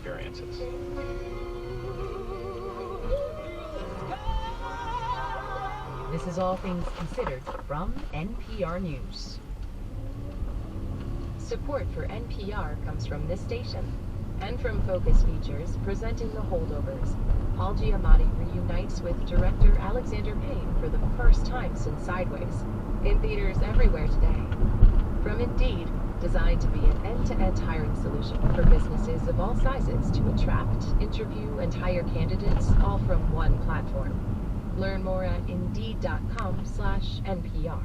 experiences. This is All Things Considered from NPR News. Support for NPR comes from this station and from Focus Features presenting The Holdovers. Paul Giamatti reunites with director Alexander Payne for the first time since Sideways. In theaters everywhere today. From Indeed, designed to be an end-to-end hiring solution for businesses of all sizes to attract, interview, and hire candidates, all from one platform. Learn more at Indeed.com/NPR.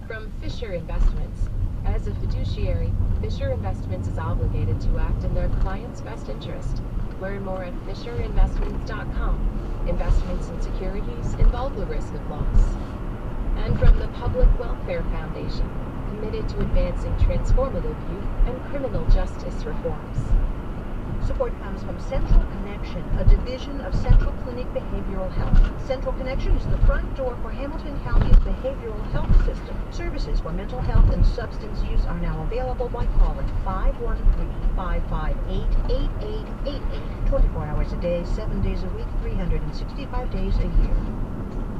From Fisher Investments. As a fiduciary, Fisher Investments is obligated to act in their client's best interest. Learn more at FisherInvestments.com. Investments in securities involve the risk of loss. And from the Public Welfare Foundation, committed to advancing transformative youth and criminal justice reforms. Support comes from Central Connection, a division of Central Clinic Behavioral Health. Central Connection is the front door for Hamilton County's behavioral health system. Services for mental health and substance use are now available by calling 513-558-8888. 24 hours a day, 7 days a week, 365 days a year.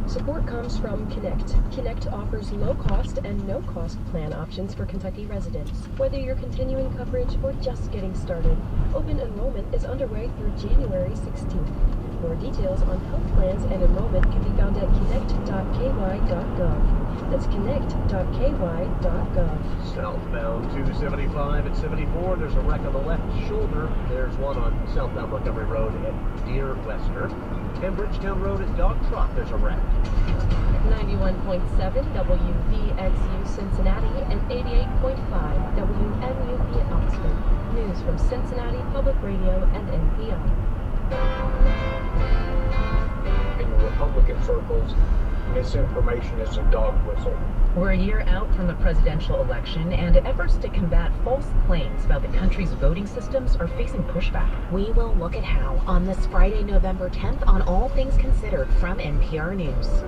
Support comes from Connect. Connect offers low-cost and no-cost plan options for Kentucky residents. Whether you're continuing coverage or just getting started, open enrollment is underway through January 16th. More details on health plans and enrollment can be found at connect.ky.gov. That's connect.ky.gov. Southbound 275 at 74, there's a wreck on the left shoulder. There's one on southbound Montgomery Road at Deer Wester. And Bridgetown Road at Dog Trot, there's a wreck. 91.7 WVXU Cincinnati and 88.5 WMUP Oxford. News from Cincinnati Public Radio and NPR. In Republican circles, misinformation is a dog whistle. We're a year out from the presidential election, and efforts to combat false claims about the country's voting systems are facing pushback. We will look at how on this Friday, November 10th on All Things Considered from NPR News.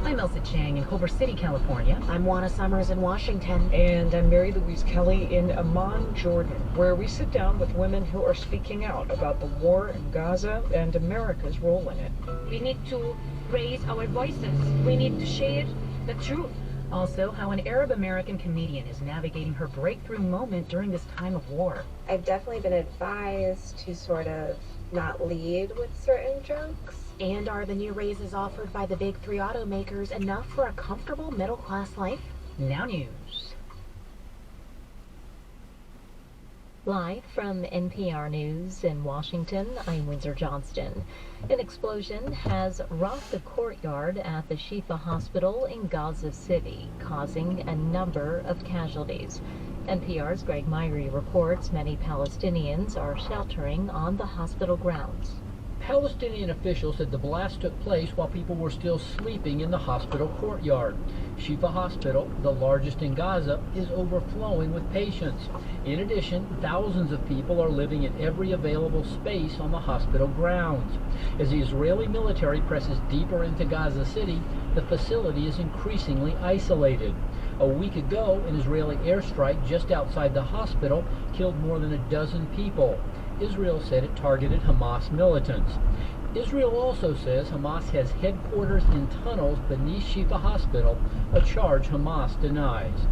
I'm Elsa Chang in Culver City, California. I'm Juana Summers in Washington. And I'm Mary Louise Kelly in Amman, Jordan, where we sit down with women who are speaking out about the war in Gaza and America's role in it. We need to raise our voices. We need to share the truth. Also, how an Arab American comedian is navigating her breakthrough moment during this time of war. I've definitely been advised to sort of not lead with certain jokes. And are the new raises offered by the big three automakers enough for a comfortable middle-class life? Now News. Live from NPR News in Washington, I'm Windsor Johnston. An explosion has rocked the courtyard at the Shifa Hospital in Gaza City, causing a number of casualties. NPR's Greg Myrie reports many Palestinians are sheltering on the hospital grounds. Palestinian officials said the blast took place while people were still sleeping in the hospital courtyard. Shifa Hospital, the largest in Gaza, is overflowing with patients. In addition, thousands of people are living in every available space on the hospital grounds. As the Israeli military presses deeper into Gaza City, the facility is increasingly isolated. A week ago, an Israeli airstrike just outside the hospital killed more than a dozen people. Israel said it targeted Hamas militants. Israel also says Hamas has headquarters in tunnels beneath Shifa Hospital, a charge Hamas denies.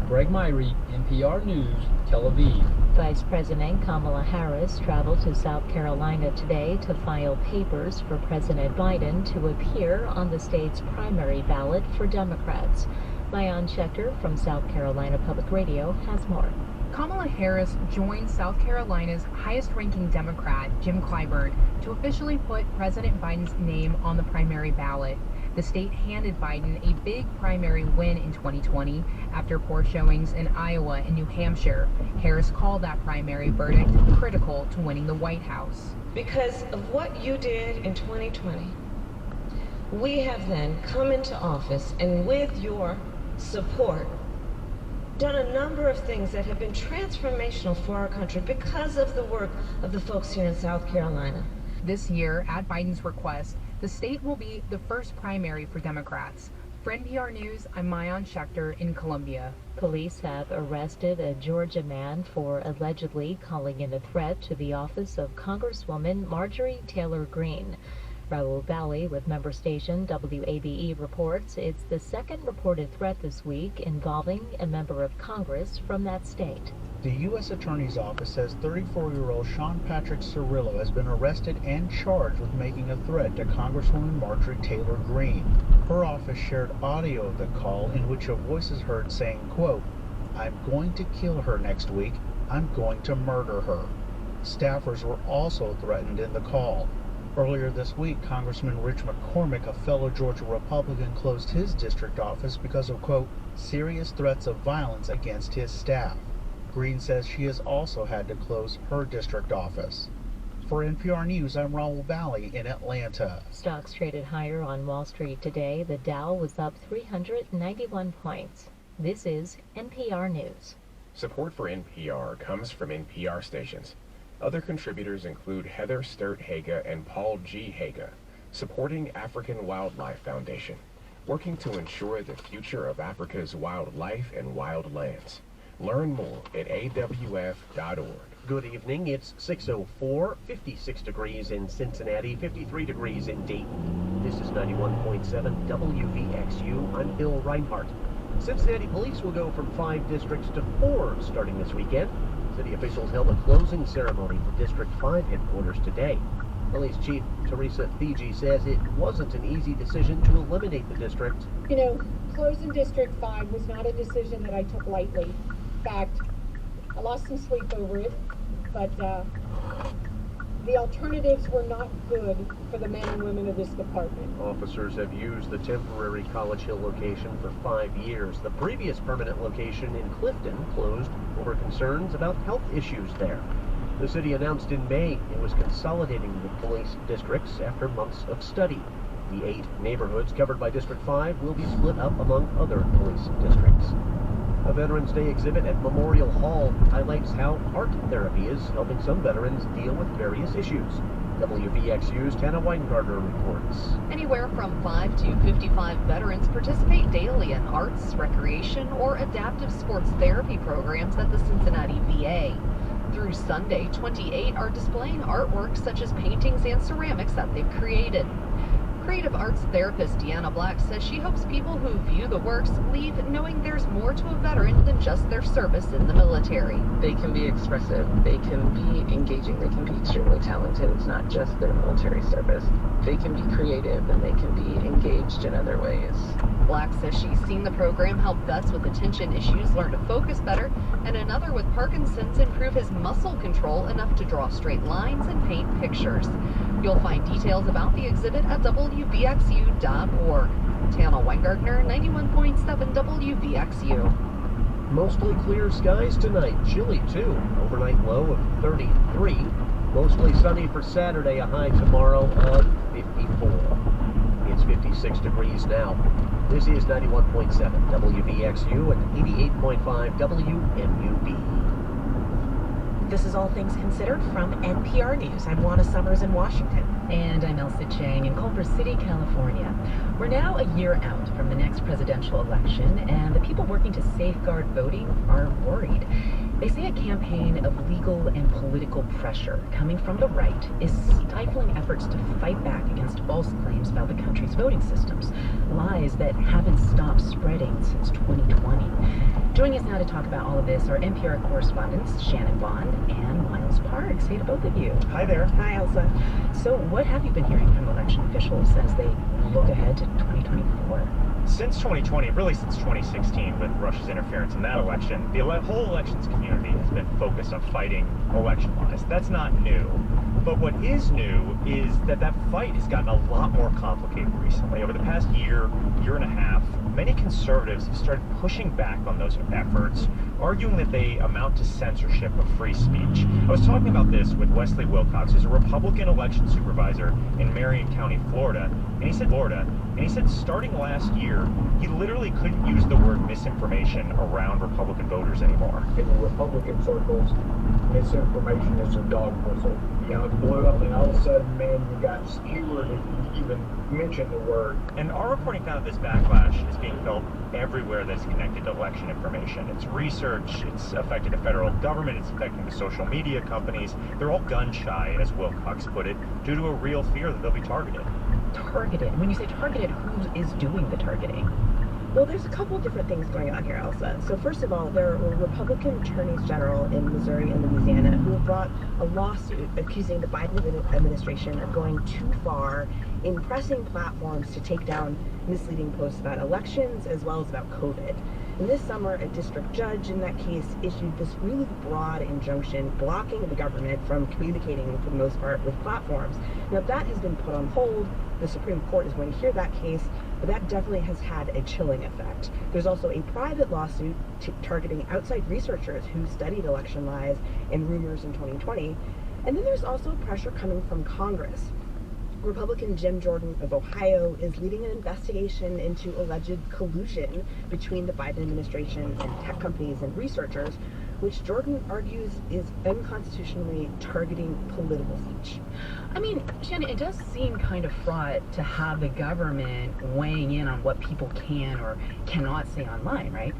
Greg Myrie, NPR News, Tel Aviv. Vice President Kamala Harris traveled to South Carolina today to file papers for President Biden to appear on the state's primary ballot for Democrats. Mayan Schechter from South Carolina Public Radio has more. Kamala Harris joined South Carolina's highest-ranking Democrat, Jim Clyburn, to officially put President Biden's name on the primary ballot. The state handed Biden a big primary win in 2020 after poor showings in Iowa and New Hampshire. Harris called that primary verdict critical to winning the White House. Because of what you did in 2020, we have then come into office and with your support done a number of things that have been transformational for our country because of the work of the folks here in South Carolina. This year, at Biden's request, the state will be the first primary for Democrats. For NPR News, I'm Mayan Schechter in Columbia. Police have arrested a Georgia man for allegedly calling in a threat to the office of Congresswoman Marjorie Taylor Greene. Raul Bally with member station WABE reports it's the second reported threat this week involving a member of Congress from that state. The U.S. Attorney's Office says 34-year-old Sean Patrick Cirillo has been arrested and charged with making a threat to Congresswoman Marjorie Taylor Greene. Her office shared audio of the call in which a voice is heard saying, quote, "I'm going to kill her next week. I'm going to murder her." Staffers were also threatened in the call. Earlier this week, Congressman Rich McCormick, a fellow Georgia Republican, closed his district office because of, quote, "serious threats of violence against his staff." Greene says she has also had to close her district office. For NPR News, I'm Raul Bally in Atlanta. Stocks traded higher on Wall Street today. The Dow was up 391 points. This is NPR News. Support for NPR comes from NPR stations. Other contributors include Heather Sturt-Haga and Paul G. Haga, supporting African Wildlife Foundation, working to ensure the future of Africa's wildlife and wildlands. Learn more at awf.org. Good evening. It's 6:04, 56 degrees in Cincinnati, 53 degrees in Dayton. This is 91.7 WVXU. I'm Bill Reinhardt. Cincinnati police will go from 5 districts to 4 starting this weekend. City officials held a closing ceremony for District 5 headquarters today. Police Chief Teresa Fiji says it wasn't an easy decision to eliminate the district. You know, closing District 5 was not a decision that I took lightly. In fact, I lost some sleep over it, but the alternatives were not good for the men and women of this department. Officers have used the temporary College Hill location for 5 years. The previous permanent location in Clifton closed over concerns about health issues there. The city announced in May it was consolidating the police districts after months of study. The 8 neighborhoods covered by District 5 will be split up among other police districts. A Veterans Day exhibit at Memorial Hall highlights how art therapy is helping some veterans deal with various issues. WVXU's Tana Weingartner reports. Anywhere from 5 to 55 veterans participate daily in arts, recreation, or adaptive sports therapy programs at the Cincinnati VA. Through Sunday, 28 are displaying artwork such as paintings and ceramics that they've created. Creative arts therapist Deanna Black says she hopes people who view the works leave knowing there's more to a veteran than just their service in the military. They can be expressive, they can be engaging, they can be extremely talented. It's not just their military service. They can be creative and they can be engaged in other ways. Black says she's seen the program help vets with attention issues learn to focus better, and another with Parkinson's improve his muscle control enough to draw straight lines and paint pictures. You'll find details about the exhibit at WVXU.org. Tana Weingartner, 91.7 WVXU. Mostly clear skies tonight. Chilly, too. Overnight low of 33. Mostly sunny for Saturday. A high tomorrow of 54. It's 56 degrees now. This is 91.7 WVXU and 88.5 WMUB. This is All Things Considered from NPR News. I'm Juana Summers in Washington. And I'm Elsa Chang in Culver City, California. We're now a year out from the next presidential election, and the people working to safeguard voting are worried. They say a campaign of legal and political pressure coming from the right is stifling efforts to fight back against false claims about the country's voting systems, lies that haven't stopped spreading since 2020. Joining us now to talk about all of this are NPR correspondents Shannon Bond and Miles Parks. Hey to both of you. Hi there. Hi, Elsa. So what have you been hearing from election officials as they look ahead to 2024? Since 2020, really since 2016, with Russia's interference in that election, the whole elections community has been focused on fighting election lies. That's not new. But what is new is that fight has gotten a lot more complicated recently. Over the past year and a half, many conservatives have started pushing back on those efforts arguing that they amount to censorship of free speech. I was talking about this with Wesley Wilcox, who's a Republican election supervisor in Marion County, Florida, and he said starting last year, he literally couldn't use the word misinformation around Republican voters anymore. In Republican circles, misinformation is a dog whistle. You know, it blew up, and all of a sudden, man, you got skewered if you even mention the word. And our reporting found that this backlash is being felt everywhere that's connected to election information. It's research, it's affected the federal government, it's affecting the social media companies. They're all gun shy, as Wilcox put it, due to a real fear that they'll be targeted. Targeted? When you say targeted, who is doing the targeting? Well, there's a couple different things going on here, Elsa. So first of all, there were Republican attorneys general in Missouri and Louisiana who have brought a lawsuit accusing the Biden administration of going too far in pressing platforms to take down misleading posts about elections as well as about COVID. And this summer, a district judge in that case issued this really broad injunction blocking the government from communicating, for the most part, with platforms. Now, that has been put on hold. The Supreme Court is going to hear that case, but that definitely has had a chilling effect. There's also a private lawsuit targeting outside researchers who studied election lies and rumors in 2020. And then there's also pressure coming from Congress. Republican Jim Jordan of Ohio is leading an investigation into alleged collusion between the Biden administration and tech companies and researchers, which Jordan argues is unconstitutionally targeting political speech. I mean, Shannon, it does seem kind of fraught to have the government weighing in on what people can or cannot say online, right?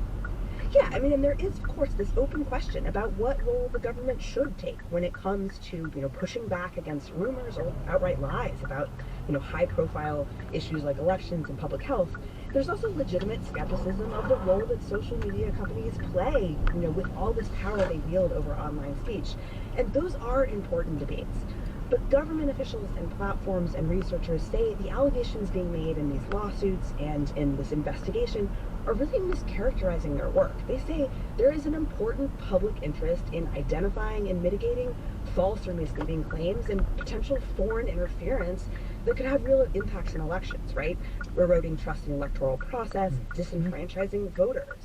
Yeah, I mean, and there is, of course, this open question about what role the government should take when it comes to, pushing back against rumors or outright lies about, high-profile issues like elections and public health. There's also legitimate skepticism of the role that social media companies play, with all this power they wield over online speech. And those are important debates. But government officials and platforms and researchers say the allegations being made in these lawsuits and in this investigation are really mischaracterizing their work. They say there is an important public interest in identifying and mitigating false or misleading claims and potential foreign interference that could have real impacts in elections, right? Eroding trust in the electoral process, disenfranchising voters.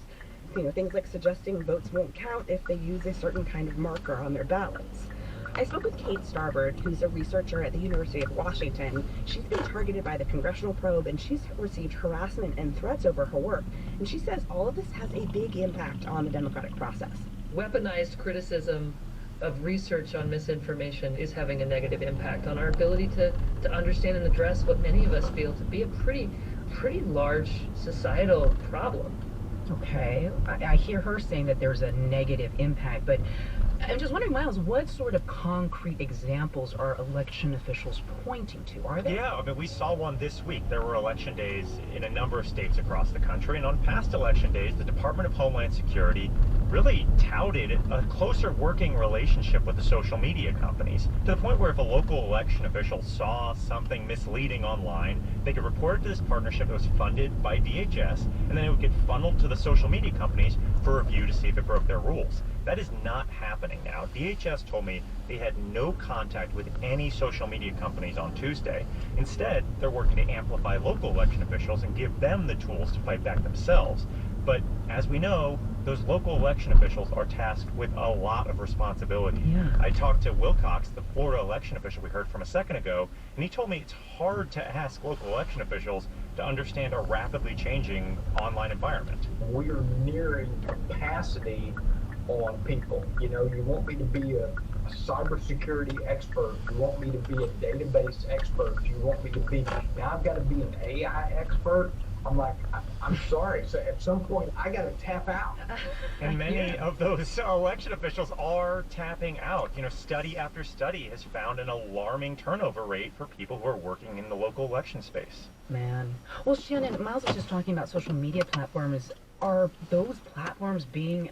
Things like suggesting votes won't count if they use a certain kind of marker on their ballots. I spoke with Kate Starbird, who's a researcher at the University of Washington. She's been targeted by the Congressional probe, and she's received harassment and threats over her work. And she says all of this has a big impact on the democratic process. Weaponized criticism of research on misinformation is having a negative impact on our ability to understand and address what many of us feel to be a pretty large societal problem. Okay, I hear her saying that there's a negative impact, but I'm just wondering, Miles, what sort of concrete examples are election officials pointing to? Are they? Yeah, I mean, we saw one this week. There were election days in a number of states across the country, and on past election days, the Department of Homeland Security really touted a closer working relationship with the social media companies, to the point where if a local election official saw something misleading online, they could report it to this partnership that was funded by DHS, and then it would get funneled to the social media companies for review to see if it broke their rules. That is not happening now. DHS told me they had no contact with any social media companies on Tuesday. Instead, they're working to amplify local election officials and give them the tools to fight back themselves. But as we know, those local election officials are tasked with a lot of responsibility. Yeah. I talked to Wilcox, the Florida election official we heard from a second ago, and he told me it's hard to ask local election officials to understand a rapidly changing online environment. We are nearing capacity on people. You want me to be a cybersecurity expert. You want me to be a database expert. You want me to be, now I've got to be an AI expert. I'm like, I'm sorry. So at some point, I got to tap out. And many of those election officials are tapping out. Study after study has found an alarming turnover rate for people who are working in the local election space. Man. Well, Shannon, Miles was just talking about social media platforms. Are those platforms being